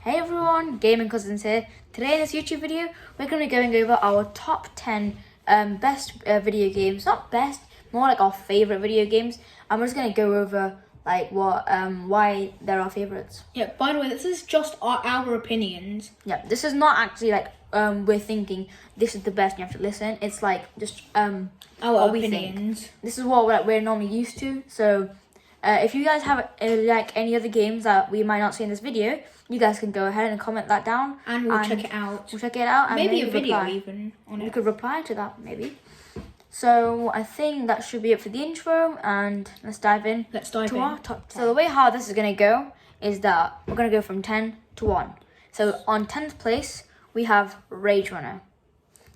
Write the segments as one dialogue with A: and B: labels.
A: Hey everyone, Gaming Cousins here. Today in this YouTube video, we're going to be going over our top 10 best video games. Not best, more like our favourite video games. And we're just going to go over like why they're our favourites.
B: Yeah, by the way, this is just our opinions.
A: Yeah, this is not actually like we're thinking this is the best and you have to listen. It's like just
B: Our
A: what
B: opinions.
A: we think. This is what we're normally used to. So if you guys have like any other games that we might not see in this video, you guys can go ahead and comment that down.
B: And we'll check it out.
A: We'll check it out. And
B: Maybe a video
A: reply.
B: even on
A: We
B: it.
A: could reply to that maybe. So I think that should be it for the intro, and let's dive in
B: Let's dive
A: to
B: in.
A: our top 10. So the way how this is going to go is that we're going to go from 10 to 1. So on 10th place, we have Rage Runner.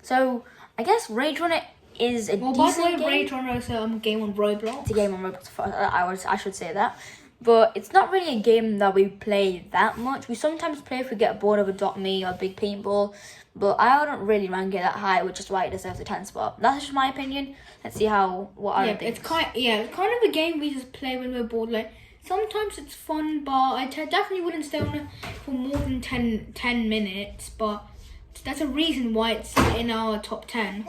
A: So I guess Rage Runner is a
B: Well, by the
A: decent
B: way,
A: game.
B: Rage Runner is a game on Roblox.
A: It's a game on Roblox. I should say that, but it's not really a game that we play that much. We sometimes play if we get bored of Adopt Me or Big Paintball, but I don't really rank it that high, which is why it deserves a 10 spot. That's just my opinion. Let's see what I think.
B: It's kind of a game we just play when we're bored. Like sometimes it's fun, but I definitely wouldn't stay on it for more than 10 minutes. But that's a reason why it's in our top 10.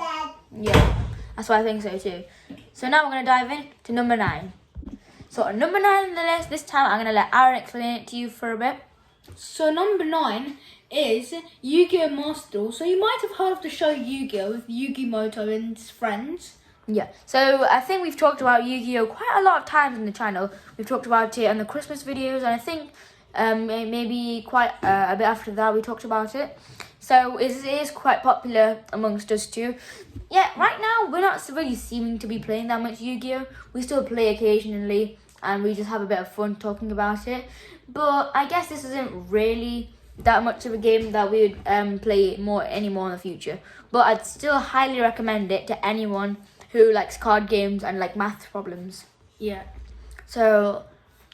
A: Yeah, that's why I think so too. So now we're gonna dive in to number 9. So at number 9 on the list, this time I'm gonna let Aaron explain it to you for a bit.
B: So number 9 is Yu-Gi-Oh! Master Duel. So you might have heard of the show Yu-Gi-Oh! With Yugi Moto and his friends.
A: Yeah, so I think we've talked about Yu-Gi-Oh! Quite a lot of times in the channel. We've talked about it on the Christmas videos, and I think maybe quite a bit after that we talked about it. So it is quite popular amongst us too. Yeah, right now we're not really seeming to be playing that much Yu-Gi-Oh! We still play occasionally, and we just have a bit of fun talking about it. But I guess this isn't really that much of a game that we would play anymore in the future. But I'd still highly recommend it to anyone who likes card games and like math problems.
B: Yeah.
A: So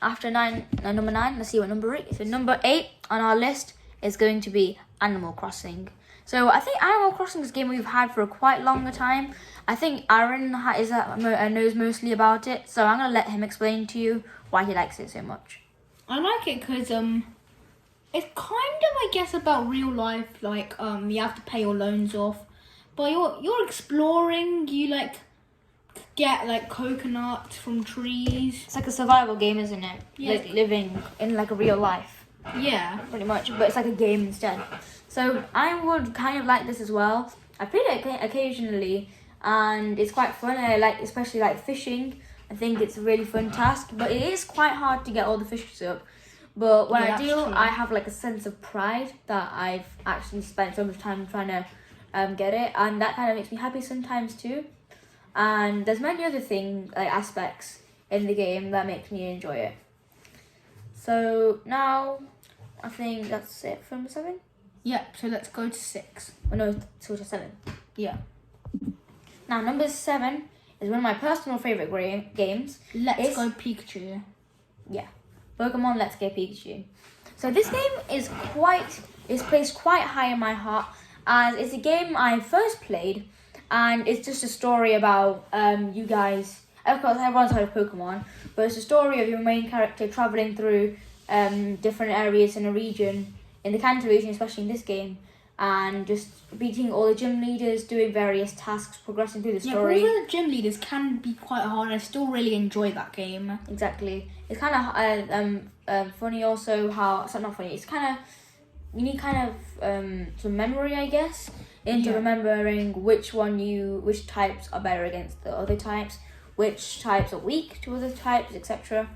A: after number 9, let's see what number 8. So number 8 on our list is going to be Animal Crossing. So I think Animal Crossing is a game we've had for a quite longer time. I think Aaron knows mostly about it, so I'm gonna let him explain to you why he likes it so much.
B: I like it because it's kind of, I guess, about real life. Like you have to pay your loans off, but you're exploring. You like get like coconuts from trees.
A: It's like a survival game, isn't it?
B: Yeah.
A: Like living in like a real life.
B: Yeah.
A: Pretty much, but it's like a game instead. So I would kind of like this as well. I played it occasionally, and it's quite fun. I like, especially like fishing. I think it's a really fun task, but it is quite hard to get all the fishes up. But when
B: Yeah,
A: I do,
B: that's true.
A: I have like a sense of pride that I've actually spent so much time trying to get it, and that kind of makes me happy sometimes too. And there's many other things, like aspects in the game that makes me enjoy it. So now, I think that's it for number 7.
B: Yeah. So let's go to 6.
A: Oh no, so to 7.
B: Yeah.
A: Now number 7 is one of my personal favourite games.
B: Let's go Pikachu.
A: Yeah, Pokemon Let's Go Pikachu. So this game is placed quite high in my heart, as it's a game I first played, and it's just a story about you guys. Of course, everyone's heard of Pokemon, but it's a story of your main character traveling through different areas in a region, in the Kanto region, especially in this game, and just beating all the gym leaders, doing various tasks, progressing through the story.
B: Yeah, all the gym leaders can be quite hard. I still really enjoy that game.
A: Exactly. It's kind of funny also how it's not funny. It's kind of you need kind of some memory, I guess, into
B: Yeah.
A: remembering which types are better against the other types, which types are weak to other types, etc.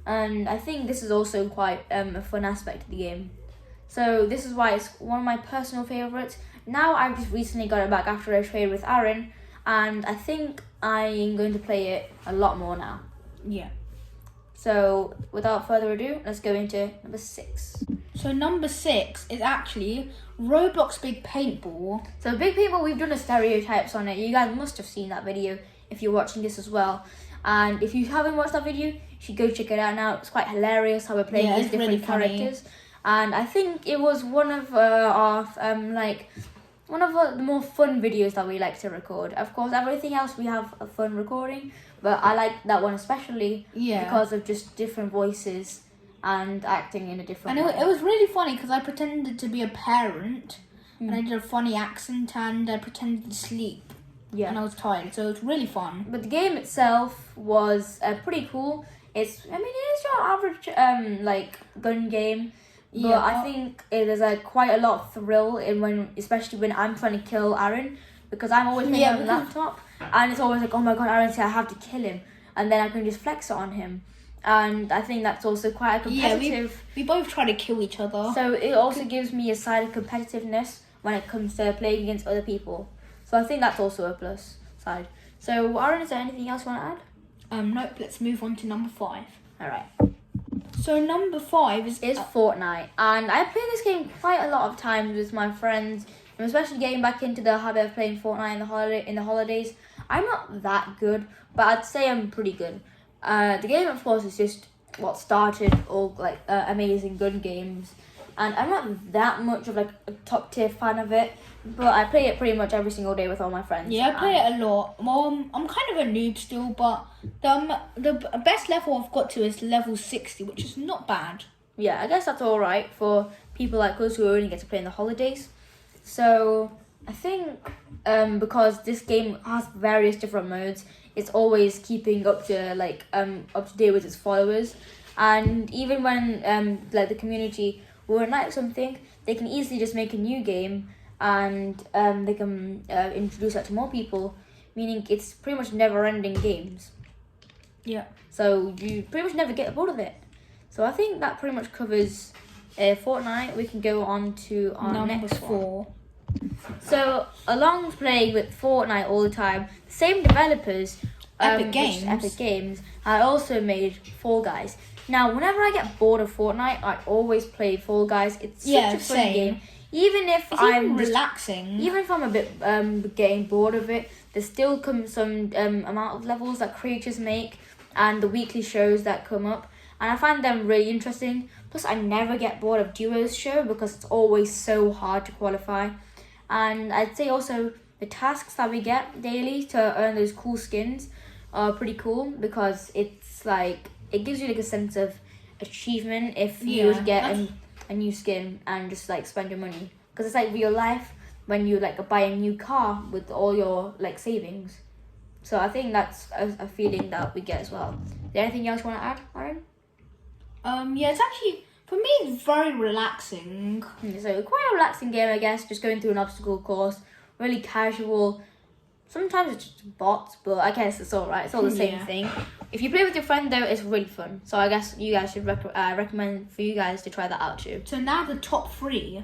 A: And I think this is also quite a fun aspect of the game. So this is why it's one of my personal favorites. Now I've just recently got it back after I traded with Aaron, and I think I'm going to play it a lot more now.
B: Yeah.
A: So without further ado, let's go into number 6.
B: So number 6 is actually Roblox Big Paintball.
A: So Big Paintball, we've done a stereotypes on it. You guys must have seen that video if you're watching this as well. And if you haven't watched that video, you should go check it out now. It's quite hilarious how we're playing these
B: it's
A: different
B: really funny.
A: characters. And I think it was one of the more fun videos that we like to record. Of course, everything else we have a fun recording, but I like that one especially
B: Yeah.
A: because of just different voices and acting in a different
B: And
A: way.
B: it was really funny because I pretended to be a parent, and I did a funny accent, and I pretended to sleep,
A: Yeah.
B: and I was tired, so it was really fun.
A: But the game itself was pretty it is your average like gun game, but
B: Yeah,
A: I
B: but-
A: think there's quite a lot of thrill in especially when I'm trying to kill Aaron, because I'm always playing on the laptop, and it's always like, oh my god, Aaron's here, I have to kill him, and then I can just flex it on him, and I think that's also quite a competitive.
B: We both try to kill each other.
A: So it also gives me a side of competitiveness when it comes to playing against other people. So I think that's also a plus side. So Aaron, is there anything else you want to add?
B: Nope, let's move on to number 5.
A: Alright.
B: So number 5 is
A: It's Fortnite. And I play this game quite a lot of times with my friends. I'm especially getting back into the habit of playing Fortnite in the holidays. I'm not that good, but I'd say I'm pretty good. The game, of course, is just what started all amazing gun games. And I'm not that much of a top tier fan of it, but I play it pretty much every single day with all my friends.
B: Yeah, I play it a lot. Well, I'm kind of a noob still, but the best level I've got to is level 60, which is not bad.
A: Yeah, I guess that's all right for people like us who only get to play in the holidays. So I think because this game has various different modes, it's always keeping up to date with its followers, and even when the community won't like something, they can easily just make a new game and they can introduce that to more people, meaning it's pretty much never-ending games.
B: Yeah.
A: So you pretty much never get bored of it. So I think that pretty much covers Fortnite. We can go on to our
B: Number
A: next
B: 4.
A: one. So along with playing with Fortnite all the time, the same developers,
B: Epic
A: which is
B: Games.
A: Epic Games, had also made Fall Guys. Now, whenever I get bored of Fortnite, I always play Fall Guys. It's such a fun
B: same.
A: game. Even if
B: It's
A: I'm
B: even
A: just-
B: relaxing.
A: even if I'm a bit getting bored of it, there's still some amount of levels that creators make and the weekly shows that come up, and I find them really interesting. Plus, I never get bored of Duo's show because it's always so hard to qualify. And I'd say also the tasks that we get daily to earn those cool skins are pretty cool, because it's it gives you a sense of achievement if you
B: Yeah,
A: get
B: that's-
A: a new skin and just spend your money, because it's like real life when you buy a new car with all your savings. So I think that's a feeling that we get as well. Is there anything else you want to add, Aaron?
B: Yeah, it's actually, for me, it's very relaxing.
A: So quite a relaxing game, I guess, just going through an obstacle course, really casual. Sometimes it's just bots, but I guess it's all right. It's all the same
B: Yeah.
A: thing. If you play with your friend though, it's really fun. So I guess you guys should recommend for you guys to try that out too.
B: So now the top 3.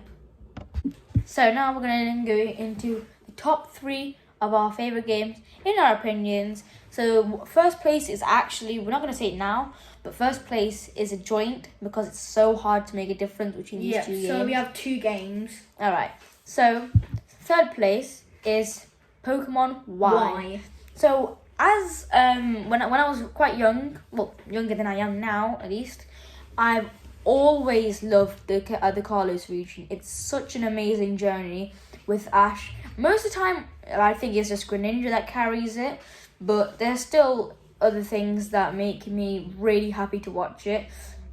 A: So now we're gonna go into the top 3 of our favorite games in our opinions. So first place is actually, we're not gonna say it now, but first place is a joint because it's so hard to make a difference between these two games.
B: So we have 2 games.
A: All right. So third place is Pokemon Y. So as when I was quite young, well, younger than I am now at least, I've always loved the Kalos region. It's such an amazing journey with Ash. Most of the time, I think it's just Greninja that carries it, but there's still other things that make me really happy to watch it,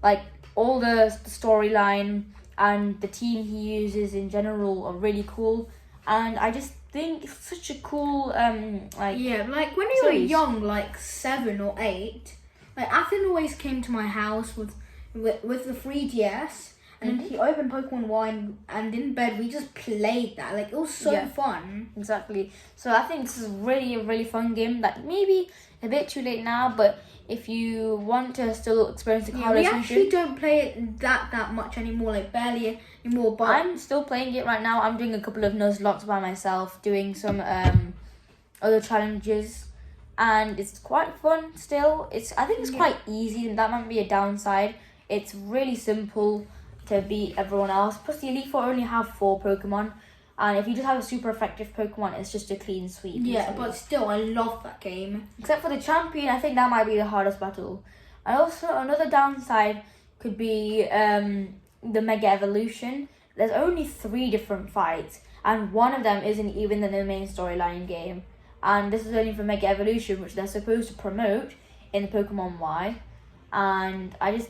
A: like all the storyline and the team he uses in general are really cool, and I just think it's such a cool
B: Yeah, like when you were
A: series.
B: young, like 7 or 8, like Athen always came to my house with the 3DS, and he opened Pokemon Y, and in bed we just played that. Like it was so
A: Yeah.
B: fun.
A: Exactly. So I think this is really a really fun game that maybe a bit too late now, but if you want to still experience the
B: Yeah,
A: Kalos
B: we
A: region,
B: actually don't play it that much anymore, like barely anymore. But
A: I'm still playing it right now. I'm doing a couple of Nuzlocke by myself, doing some other challenges, and it's quite fun still. I think it's quite easy, and that might be a downside. It's really simple to beat everyone else. Plus, the Elite Four only have 4 Pokemon, and if you just have a super effective Pokemon, it's just a clean sweep.
B: yeah,
A: easily.
B: but still, I love that game.
A: Except for the champion, I think that might be the hardest battle. And also, another downside could be the Mega Evolution. There's only 3 different fights, and one of them isn't even in the main storyline game. And this is only for Mega Evolution, which they're supposed to promote in the Pokemon Y. And I just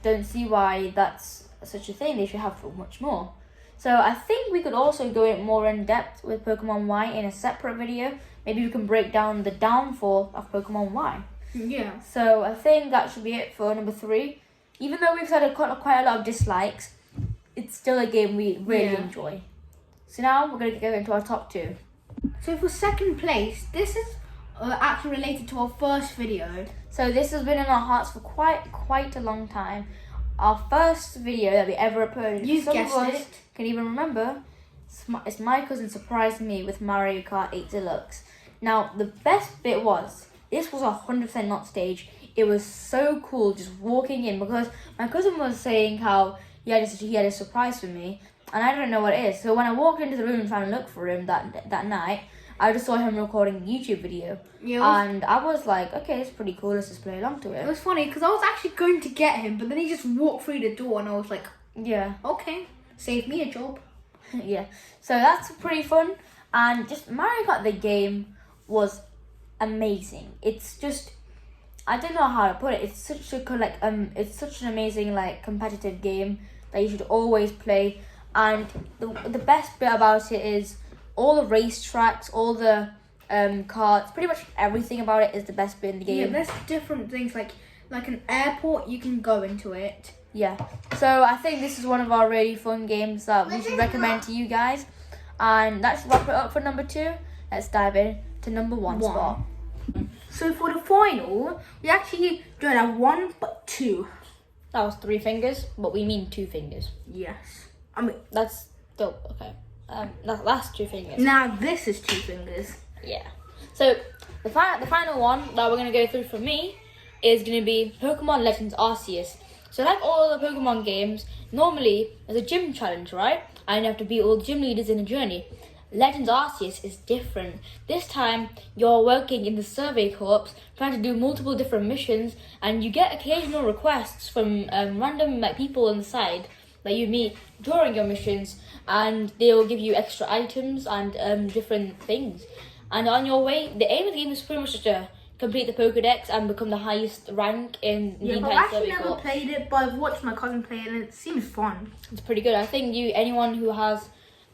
A: don't see why that's such a thing. They should have much more. So I think we could also go in more in depth with Pokemon Y in a separate video. Maybe we can break down the downfall of Pokemon Y.
B: Yeah.
A: So I think that should be it for number 3. Even though we've had quite a lot of dislikes, it's still a game we really enjoy. So now we're going to go into our top 2.
B: So for second place, this is actually related to our first video.
A: So this has been in our hearts for quite a long time. Our first video that we ever uploaded.
B: You
A: Some
B: guessed
A: of us
B: it.
A: can even remember. It's my cousin surprised me with Mario Kart 8 Deluxe. Now the best bit was this was 100% not staged. It was so cool just walking in because my cousin was saying how he had a surprise for me, and I don't know what it is. So when I walked into the room and tried to look for him that night, I just saw him recording a YouTube video. And I was like, okay, it's pretty cool. Let's just play along to
B: It
A: it.
B: was funny because I was actually going to get him, but then he just walked through the door, and I was like,
A: Yeah.
B: okay, save me a job.
A: Yeah. So that's pretty fun. And just Mario Kart the game was amazing. It's just, I don't know how to put it. It's such an amazing competitive game that you should always play. And the best bit about it is all the racetracks, all the carts, pretty much everything about it is the best bit in the game.
B: Yeah, there's different things like an airport. You can go into it.
A: Yeah. So I think this is one of our really fun games that we should recommend to you guys. And that should wrap it up for number 2. Let's dive in to number 1 spot.
B: So for the final, we actually don't have 1 but 2.
A: That was 3 fingers, but we mean 2 fingers.
B: Yes. I mean,
A: That's dope. Okay. That's 2 fingers.
B: now this is 2 fingers.
A: Yeah. So the final one that we're gonna go through for me is gonna be Pokemon Legends Arceus. So like all the Pokemon games, normally there's a gym challenge, right? And you have to beat all the gym leaders in a journey. Legends Arceus is different. This time you're working in the survey corps, trying to do multiple different missions, and you get occasional requests from random people on the side that you meet during your missions, and they will give you extra items and different things. And on your way, the aim of the game is pretty much just to complete the Pokedex and become the highest rank in the
B: Yeah, but I've
A: entire
B: actually
A: survey
B: never
A: corps.
B: played it, but I've watched my cousin play it, and it seems fun.
A: It's pretty good. I think anyone who hasn't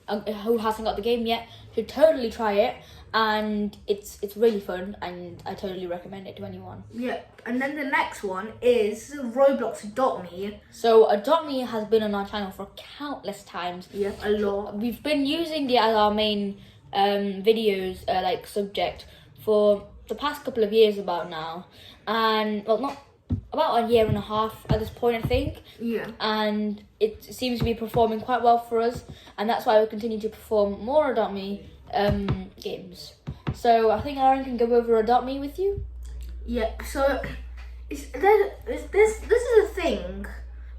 A: got the game yet should totally try it, and it's really fun, and I totally recommend it to anyone.
B: Yeah, and then the next one is Roblox Adopt Me.
A: So Adopt Me has been on our channel for countless times.
B: Yeah, a lot.
A: We've been using it as our main videos subject for the past couple of years about now, and well, not about a year and a half at this point, I think.
B: Yeah.
A: And it seems to be performing quite well for us, and that's why we continue to perform more Adopt Me games. So I think Aaron can go over Adopt Me with you.
B: Yeah, so this is a thing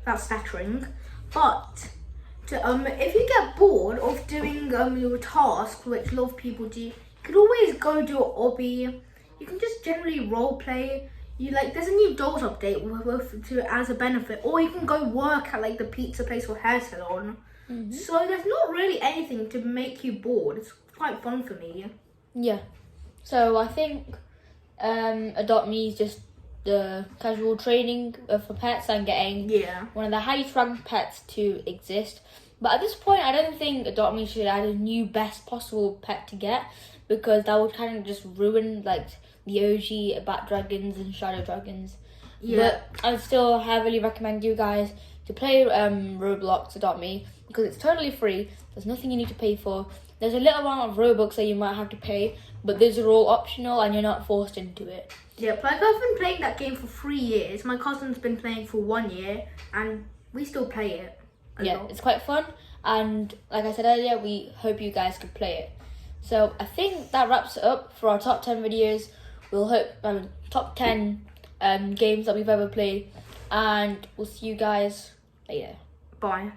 B: about stuttering, but if you get bored of doing your task, which a lot of people do, you can always go do a hobby. You can just generally role play. There's a new dolls update as a benefit, or you can go work at the pizza place or hair salon.
A: Mm-hmm.
B: So there's not really anything to make you bored. It's quite fun for me.
A: Yeah. So I think Adopt Me is just the casual training for pets and getting one of the highest ranked pets to exist. But at this point, I don't think Adopt Me should add a new best possible pet to get, because that would kind of just ruin the OG Bat Dragons and Shadow Dragons.
B: Yeah.
A: But I would still heavily recommend you guys to play Roblox Adopt Me, because it's totally free. There's nothing you need to pay for. There's a little amount of Robux that you might have to pay, but those are all optional and you're not forced into it.
B: Yeah, I've been playing that game for 3 years. My cousin's been playing for 1 year, and we still play it a lot.
A: It's quite fun, and like I said earlier, we hope you guys can play it. So I think that wraps it up for our top 10 videos. We'll hope top 10 games that we've ever played, and we'll see you guys later.
B: Bye.